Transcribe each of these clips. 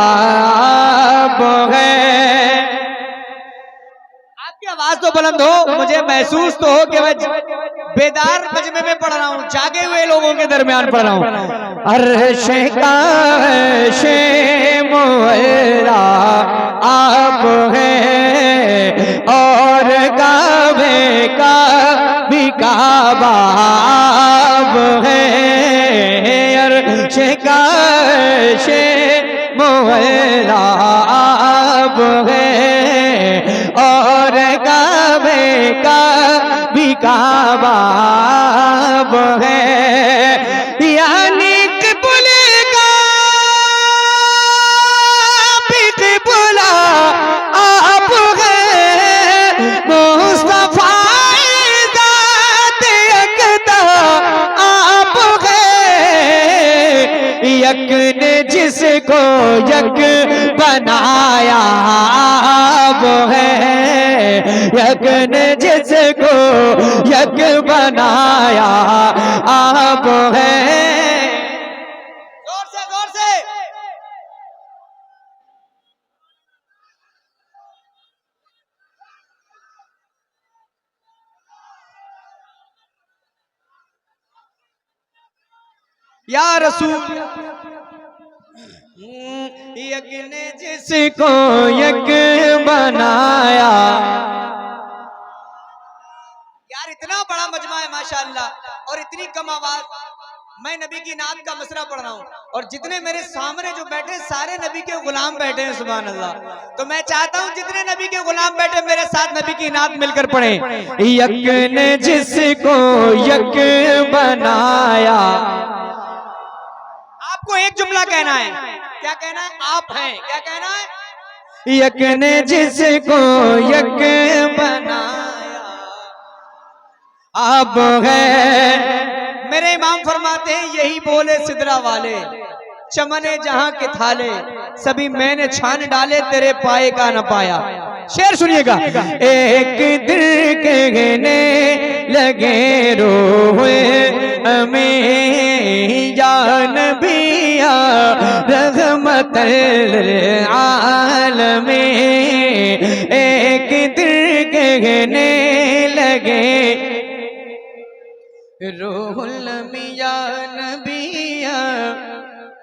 मोहराब है। आपकी आवाज तो बुलंद हो, मुझे महसूस तो हो कि मैं बेदार मजमे में पढ़ रहा हूँ, जागे हुए लोगों के दरमियान पढ़ रहा हूँ। अर्श का शे मोहरा आप है और काबे का भी काबा आप है। अर्श का शे मोहरा आप है और काबे का भी काबा आप है। यानी क़िबल का भी क़िबला आप है। मुस्तफ़ा ज़ात यकता आप है। यक ने जिसको यक बनाया आप है। यक ने जिसको यक बनाया आप है। जोर से जोर से। या रसूल यक ने जिसको यक बनाया। यार इतना बड़ा मजमा है माशाअल्लाह, और इतनी कम आवाज। मैं नबी की नात का मसरा पढ़ रहा हूँ और जितने मेरे सामने जो बैठे सारे नबी के गुलाम बैठे हैं, सुभान अल्लाह। तो मैं चाहता हूँ जितने नबी के गुलाम बैठे मेरे साथ नबी की नात मिलकर पढ़े। यक ने जिसको यक बनाया। आपको एक जुमला कहना है। क्या कहना है? आप हैं। क्या कहना है? यक ने जिसको यक बनाया आप है। मेरे इमाम फरमाते हैं यही बोले सिदरा वाले, चमने जहां के थाले, सभी मैंने छान डाले तेरे पाए का न पाया। शेर सुनिएगा। एक दिल कहने लगे रोए हमें या नबिया रहमतल आलमीन। एक दिल कहने लगे रूहुल मिया नबिया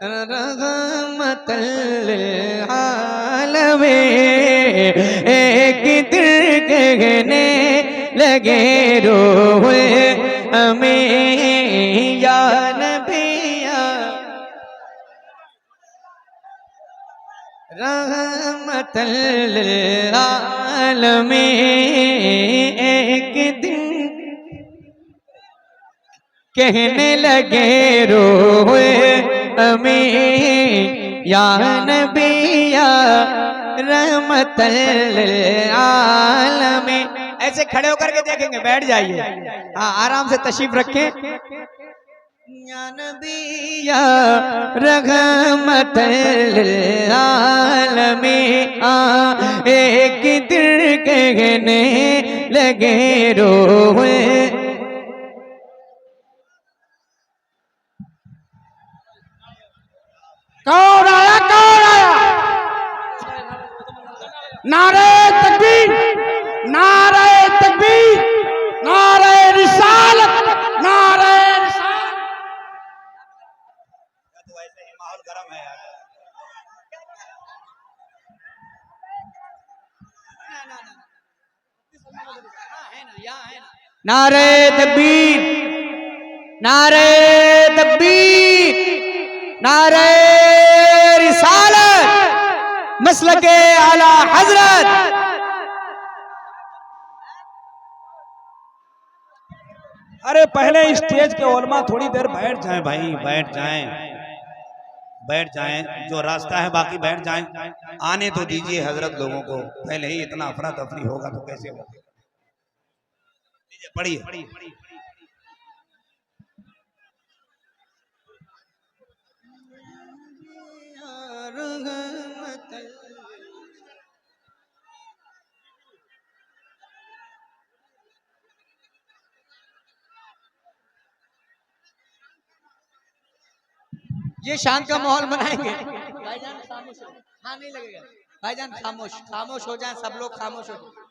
रहमतल आलमीन। एक दिल कहने लगे रूहुल हमें या नबिया रहमतल आलमीन। एक दिन कहने लगे रोए हमें या नबिया रहमतल आलमीन। ऐसे खड़े होकर के देखेंगे, बैठ जाइए, हाँ आराम से तशरीफ रखें। या नबिया रहमतल आलमीन। एक दिल कहने लगे रोए। कौन आया? कौन आया? नारे तकबीर, नारे तकबीर, नारे रिसालत, नारे रिसालत। तो ऐसे ही माहौल गर्म है यार। नारे तकबीर, नारे तकबीर, नारे रिसालत, मसलके आला हजरत। अरे पहले स्टेज के उलमा थोड़ी देर बैठ जाएं भाई, बैठ जाएं, बैठ जाएं। जो रास्ता है बाकी बैठ जाएं। आने तो दीजिए हजरत लोगों को। पहले ही इतना अफरा तफरी होगा तो कैसे होगा? पढ़िए। ये शांत का माहौल बनाएंगे। भाईजान खामोश हो, हाँ नहीं लगेगा भाईजान, खामोश खामोश हो जाए, सब लोग खामोश हो जाए।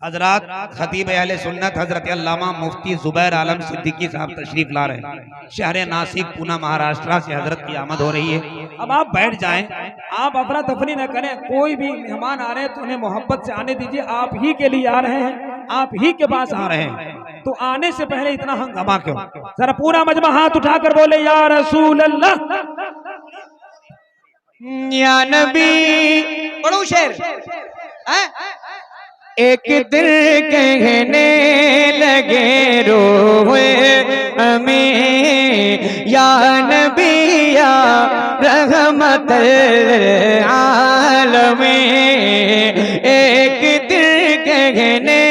हजरात खतीब अहले सुन्नत हजरत अल्लामा मुफ्ती जुबैर आलम सिद्दीकी साहब तशरीफ ला रहे हैं। शहर नासिक पूना महाराष्ट्र से हजरत की आमद हो रही है। अब आप बैठ जाएं, आप अफरा तफरी न करें, कोई भी मेहमान आ रहे हैं तो उन्हें मोहब्बत से आने दीजिए। आप ही के लिए आ रहे हैं, आप ही के पास आ रहे हैं, तो आने से पहले इतना हंगामा क्यों? जरा पूरा मजमा हाथ उठाकर बोले या रसूल अल्लाह। या नबी, पढ़ो शेर। हैं? एक दिल कहने लगे रोए हमें, या नबी या रहमत आलमीन। एक दिल कहने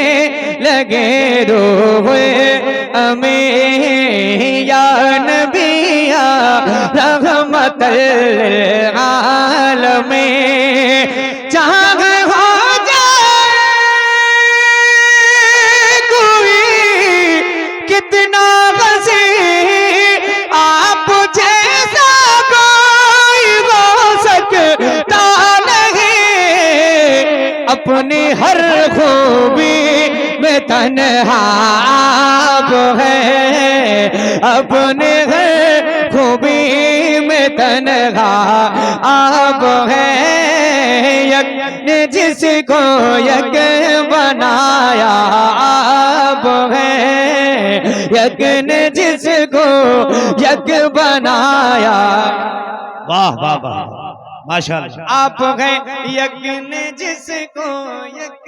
लगे रोए हमें, या नबी या रहमत आलमीन। जहाँ हो कितना बसी आप जैसा कोई हो सकता नहीं, अपनी हर खूबी में तन्हा आप है, अपने हर खूबी में तन्हा आप है। यक ने जिसको यक बनाया आप है, यक ने जिसको यक बनाया। वाह वाह वाह माशाल्लाह। आप है यक ने जिसको यक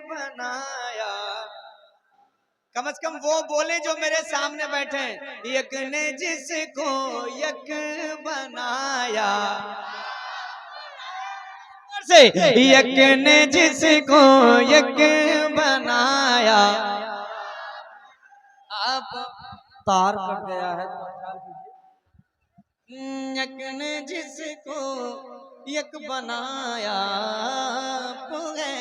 बनाया। कम से कम वो बोले जो मेरे सामने बैठे, यक ने जिसको यक बनाया से, यक ने जिसको यक बनाया। आप तार कट गया है, यक ने जिसको यक बनाया आप है।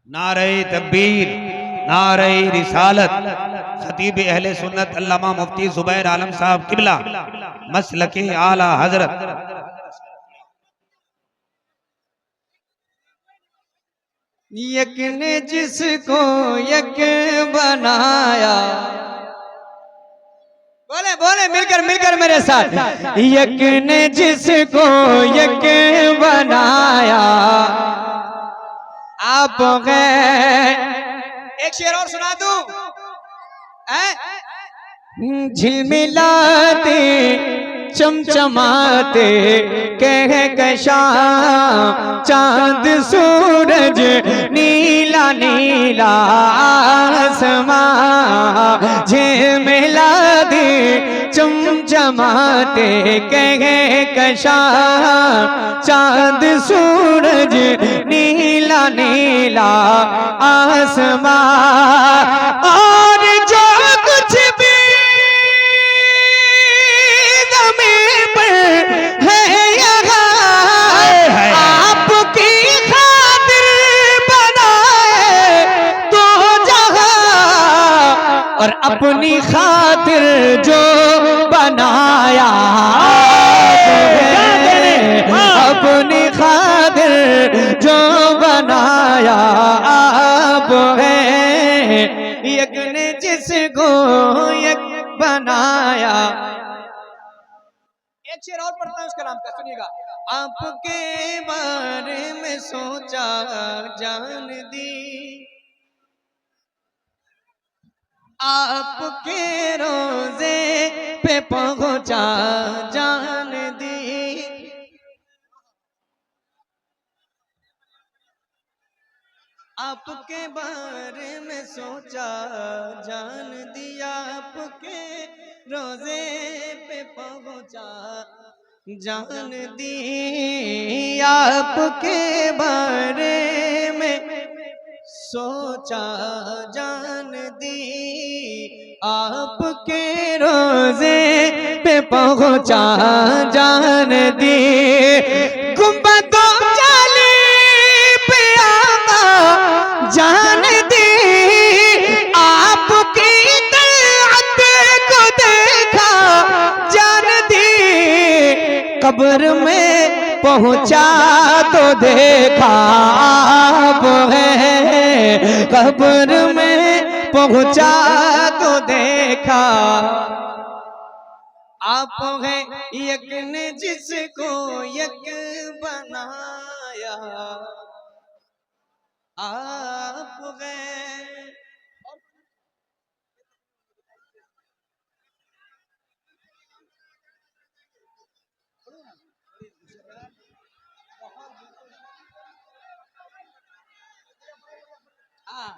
नारे तकबीर, नारे रिसालत। खतीब अहले सुन्नत अल्लामा मुफ्ती जुबैर आलम साहब किबला मसलके आला हजरत। यक ने जिसको यक बनाया, बोले बोले मिलकर मिलकर मेरे साथ। यक ने जिसको यक बनाया आप गए। एक शेर और सुना दूं? झिलमिलाते चमचमाते कह कशा चांद सूरज नीला नीला आसमां। झिलमिलाते चमचमाते कह कशा चांद सूरज नीला नीला आसमां। और जो कुछ भी ज़मीन पर है यहाँ आपकी खातिर बनाए तो जहाँ, और अपनी खातिर जो बनाया अपनी खातिर जो बनाया आप है। यक ने जिसको यक बनाया। एक शेर और पढ़ता हूं उसका नाम का, सुनिएगा। आपके बारे में सोचा जान दी, आपके रोजे पे पहुंचा जान दी। आपके बारे में सोचा जान दिया, आपके रोजे पे पहुंचा जान दी। आपके बारे में सोचा जान दी, आपके रोजे पे पहुंचा जान दी, गुंबदों जाली पे आका जान दी, आपकी तलअत को देखा जान दी, कब्र में पहुंचा तो देखा आप है, कब्र में पहुंचा तो देखा आप है, यक ने जिसको यक बनाया आप है।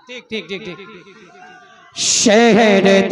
ठीक ठीक ठीक ठीक। शहर